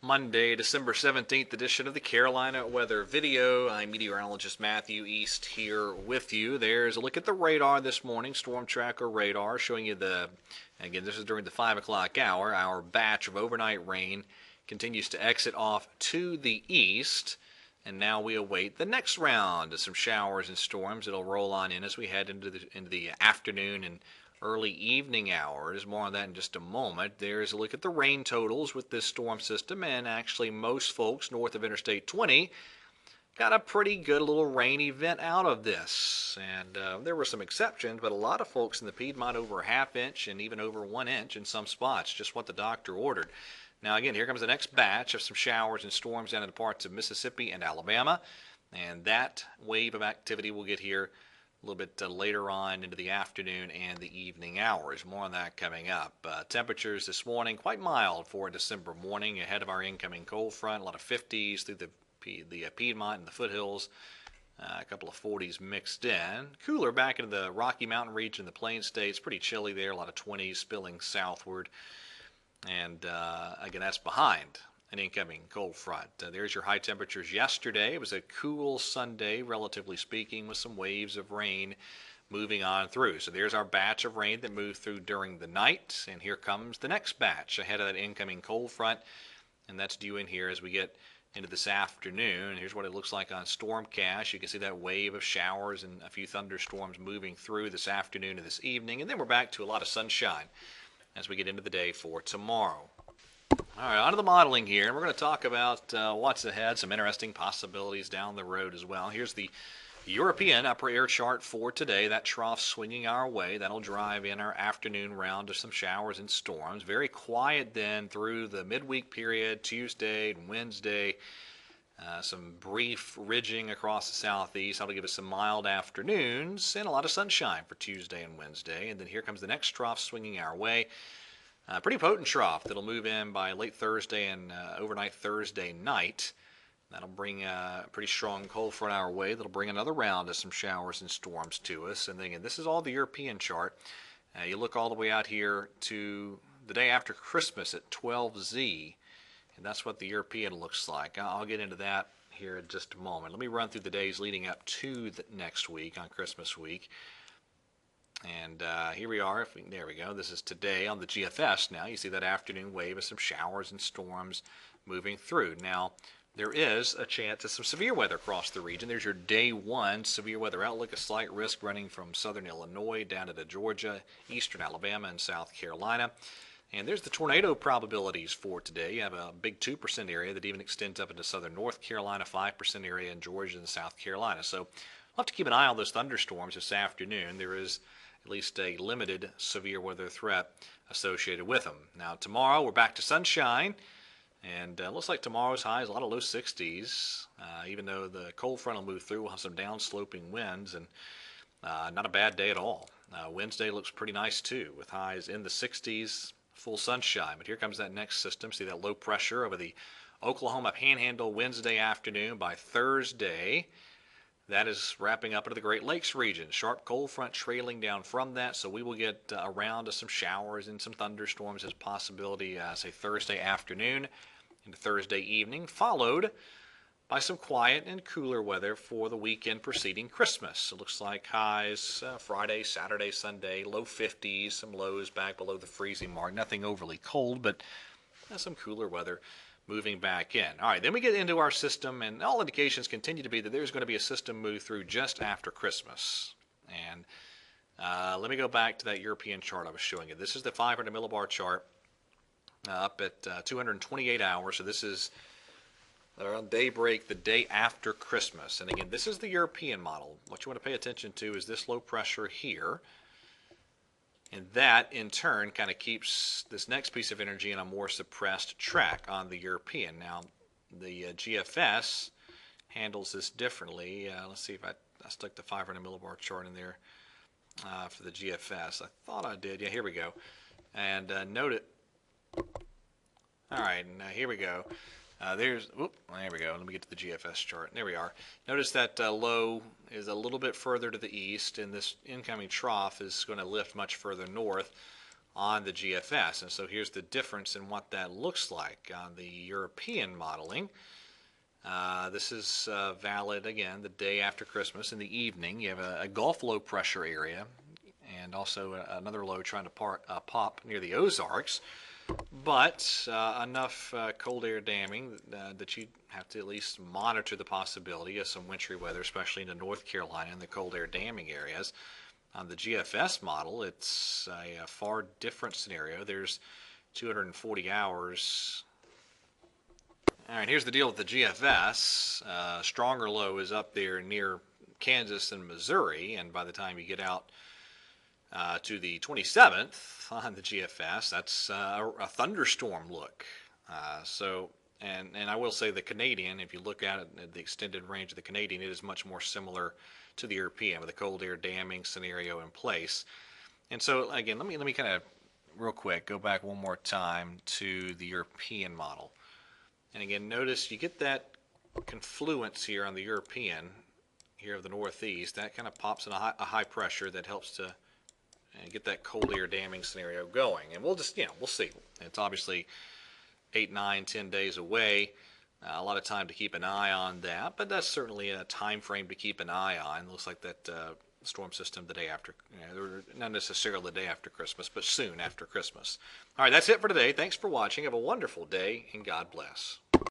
Monday, December 17th edition of the Carolina Weather Video. I'm meteorologist Matthew East here with you. There's a look at the radar this morning, Storm Tracker radar, showing you again, this is during the 5 o'clock hour. Our batch of overnight rain continues to exit off to the east, and now we await the next round of some showers and storms that'll roll on in as we head into the afternoon and early evening hours. More on that in just a moment. There's a look at the rain totals with this storm system, and actually most folks north of Interstate 20 got a pretty good little rain event out of this. And there were some exceptions, but a lot of folks in the Piedmont over a half inch and even over 1 inch in some spots, just what the doctor ordered. Now again, here comes the next batch of some showers and storms down in the parts of Mississippi and Alabama, and that wave of activity will get here a little bit later on into the afternoon and the evening hours. More on that coming up. Temperatures this morning quite mild for a December morning ahead of our incoming cold front. A lot of 50s through the Piedmont and the foothills. A couple of 40s mixed in. Cooler back into the Rocky Mountain region, the Plains states. Pretty chilly there. A lot of 20s spilling southward. And again, that's behind an incoming cold front. There's your high temperatures yesterday. It was a cool Sunday, relatively speaking, with some waves of rain moving on through. So there's our batch of rain that moved through during the night, and here comes the next batch ahead of that incoming cold front, and that's due in here as we get into this afternoon. Here's what it looks like on Stormcast. You can see that wave of showers and a few thunderstorms moving through this afternoon and this evening, and then we're back to a lot of sunshine as we get into the day for tomorrow. All right, on to the modeling here, and we're going to talk about what's ahead, some interesting possibilities down the road as well. Here's the European upper air chart for today. That trough swinging our way. That'll drive in our afternoon round of some showers and storms. Very quiet then through the midweek period, Tuesday and Wednesday. Some brief ridging across the southeast. That'll give us some mild afternoons and a lot of sunshine for Tuesday and Wednesday. And then here comes the next trough swinging our way. Pretty potent trough that'll move in by late Thursday and overnight Thursday night. That'll bring a pretty strong cold front our way. That'll bring another round of some showers and storms to us. And then again, this is all the European chart. You look all the way out here to the day after Christmas at 12Z, and that's what the European looks like. I'll get into that here in just a moment. Let me run through the days leading up to the next week on Christmas week. And here we are. There we go. This is today on the GFS now. You see that afternoon wave of some showers and storms moving through. Now, there is a chance of some severe weather across the region. There's your day one severe weather outlook, a slight risk running from southern Illinois down into Georgia, eastern Alabama, and South Carolina. And there's the tornado probabilities for today. You have a big 2% area that even extends up into southern North Carolina, 5% area in Georgia and South Carolina. So we'll have to keep an eye on those thunderstorms this afternoon. There is at least a limited severe weather threat associated with them. Now tomorrow we're back to sunshine, and looks like tomorrow's high is a lot of low 60s. Even though the cold front will move through, we'll have some downsloping winds, and not a bad day at all. Wednesday looks pretty nice too, with highs in the 60s, full sunshine. But here comes that next system. See that low pressure over the Oklahoma Panhandle Wednesday afternoon. By Thursday, that is wrapping up into the Great Lakes region. Sharp cold front trailing down from that, so we will get a round of some showers and some thunderstorms as a possibility, say Thursday afternoon into Thursday evening, followed by some quiet and cooler weather for the weekend preceding Christmas. It looks like highs Friday, Saturday, Sunday, low 50s, some lows back below the freezing mark. Nothing overly cold, but some cooler weather moving back in. All right, then we get into our system, and all indications continue to be that there's going to be a system move through just after Christmas. And let me go back to that European chart I was showing you. This is the 500 millibar chart up at 228 hours. So this is around daybreak the day after Christmas. And again, this is the European model. What you want to pay attention to is this low pressure here. And that, in turn, kind of keeps this next piece of energy in a more suppressed track on the European. Now, the GFS handles this differently. Let's see if I stuck the 500 millibar chart in there for the GFS. I thought I did. Yeah, here we go. And note it. All right, now here we go. There we go. Let me get to the GFS chart. There we are. Notice that low is a little bit further to the east, and this incoming trough is going to lift much further north on the GFS. And so here's the difference in what that looks like on the European modeling. This is valid, again, the day after Christmas in the evening. You have a Gulf low pressure area and also another low trying to pop near the Ozarks. But enough cold air damming that you have to at least monitor the possibility of some wintry weather, especially into North Carolina and the cold air damming areas. On the GFS model, it's a far different scenario. There's 240 hours. All right, here's the deal with the GFS. Stronger low is up there near Kansas and Missouri, and by the time you get out to the 27th on the GFS, that's a thunderstorm look. And I will say the Canadian, if you look at it at the extended range of the Canadian, it is much more similar to the European with a cold air damming scenario in place. And so again, let me kind of real quick go back one more time to the European model. And again, notice you get that confluence here on the European here of the Northeast. That kind of pops in a high pressure that helps to get that cold air damming scenario going. And we'll just, we'll see. It's obviously 8, 9, 10 days away. A lot of time to keep an eye on that, but that's certainly a time frame to keep an eye on. Looks like that storm system the day after, not necessarily the day after Christmas, but soon after Christmas. All right, that's it for today. Thanks for watching. Have a wonderful day, and God bless.